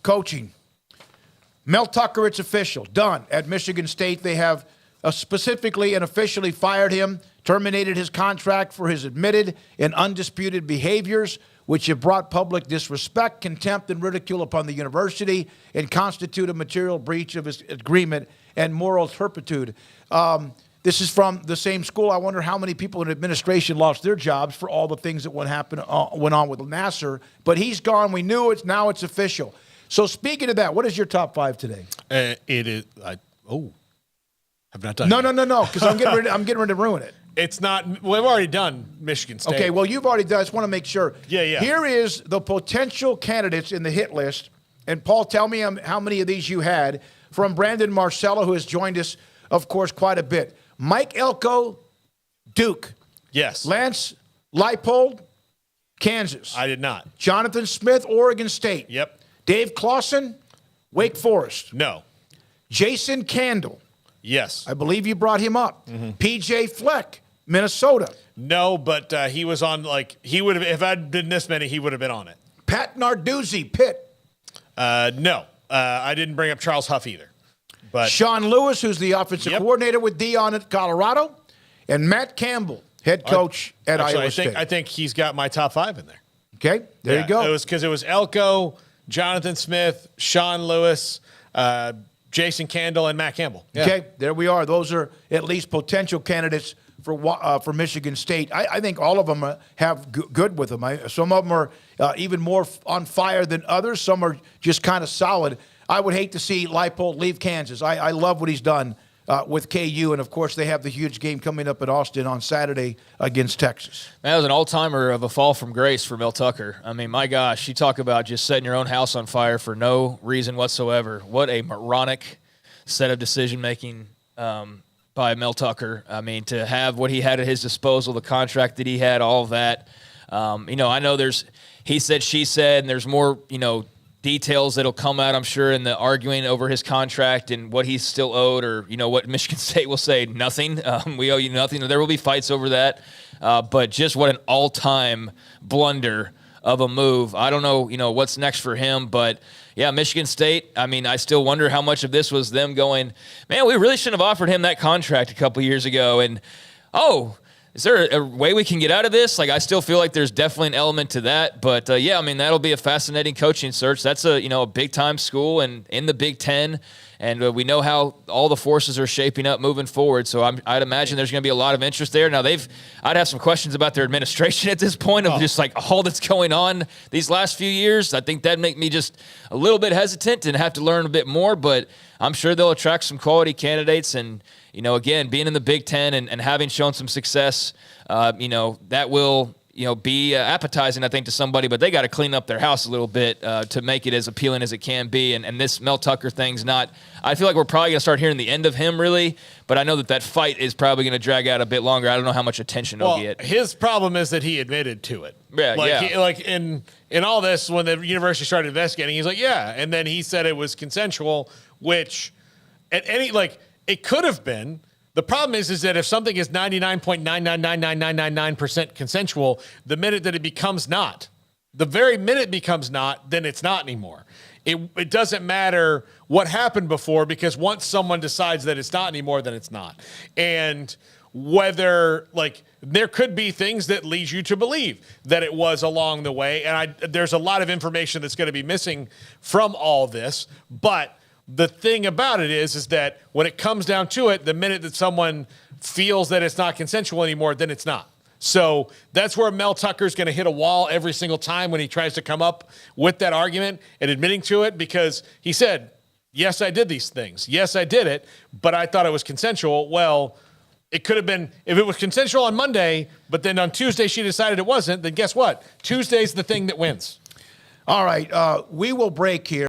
Coaching. Mel Tucker, it's official. Done. At Michigan State, they have specifically and officially fired him, terminated his contract for his admitted and undisputed behaviors, which have brought public disrespect, contempt, and ridicule upon the university and constitute a material breach of his agreement and moral turpitude. This is from the same school. I wonder how many people in administration lost their jobs for all the things that went on with Nasser. But he's gone. We knew it. Now it's official. So speaking of that, what is your top five today? It is. Have not done. No. Because I'm getting ready to ruin it. It's not. We've already done Michigan State. Okay. Well, you've already done. I just want to make sure. Yeah. Here is the potential candidates in the hit list. And Paul, tell me how many of these you had from Brandon Marcello, who has joined us, of course, quite a bit. Mike Elko, Duke. Yes. Lance Leipold, Kansas. I did not. Jonathan Smith, Oregon State. Yep. Dave Clawson, Wake Forest. No. Jason Candle. Yes. I believe you brought him up. PJ Fleck, Minnesota. No, but he was on, he would have, if I'd been this many, he would have been on it. Pat Narduzzi, Pitt. No. I didn't bring up Charles Huff either. But Sean Lewis, who's the offensive coordinator with Dion at Colorado. And Matt Campbell, head coach at Iowa State. I think he's got my top five in there. Okay, there you go. It was because it was Elko, Jonathan Smith, Sean Lewis, Jason Candle, and Matt Campbell. Yeah. Okay, there we are. Those are at least potential candidates for Michigan State. I think all of them have good with them. Some of them are even more on fire than others. Some are just kind of solid. I would hate to see Leipold leave Kansas. I love what he's done with KU, and, of course, they have the huge game coming up at Austin on Saturday against Texas. That was an all-timer of a fall from grace for Mel Tucker. I mean, my gosh, you talk about just setting your own house on fire for no reason whatsoever. What a moronic set of decision-making by Mel Tucker. I mean, to have what he had at his disposal, the contract that he had, all of that. I know there's he said, she said, and there's more, details that'll come out, I'm sure, in the arguing over his contract and what he's still owed, or what Michigan State will say, nothing. We owe you nothing. There will be fights over that, but just what an all-time blunder of a move. I don't know, what's next for him, but yeah, Michigan State. I mean, I still wonder how much of this was them going, man, we really shouldn't have offered him that contract a couple years ago, and is there a way we can get out of this? I still feel like there's definitely an element to that. But, that'll be a fascinating coaching search. That's a big-time school and in the Big Ten, and we know how all the forces are shaping up moving forward. So I'd imagine there's going to be a lot of interest there. Now, I'd have some questions about their administration at this point of just all that's going on these last few years. I think that'd make me just a little bit hesitant and have to learn a bit more. But I'm sure they'll attract some quality candidates, and again, being in the Big Ten and having shown some success, that will, be appetizing, I think, to somebody. But they got to clean up their house a little bit to make it as appealing as it can be. And this Mel Tucker thing's not – I feel like we're probably going to start hearing the end of him, really. But I know that fight is probably going to drag out a bit longer. I don't know how much attention it'll get. His problem is that he admitted to it. Yeah, in all this, when the university started investigating, he's like, yeah. And then he said it was consensual, which at any – it could have been. The problem is that if something is 99.9999999% consensual, the minute that it becomes not, the very minute it becomes not, then it's not anymore. It doesn't matter what happened before, because once someone decides that it's not anymore, then it's not. And whether there could be things that lead you to believe that it was along the way. And there's a lot of information that's going to be missing from all this, but the thing about it is that when it comes down to it, the minute that someone feels that it's not consensual anymore, then it's not. So that's where Mel Tucker's going to hit a wall every single time when he tries to come up with that argument and admitting to it, because he said, yes, I did these things. Yes, I did it, but I thought it was consensual. Well, it could have been, if it was consensual on Monday, but then on Tuesday she decided it wasn't, then guess what? Tuesday's the thing that wins. All right, we will break here.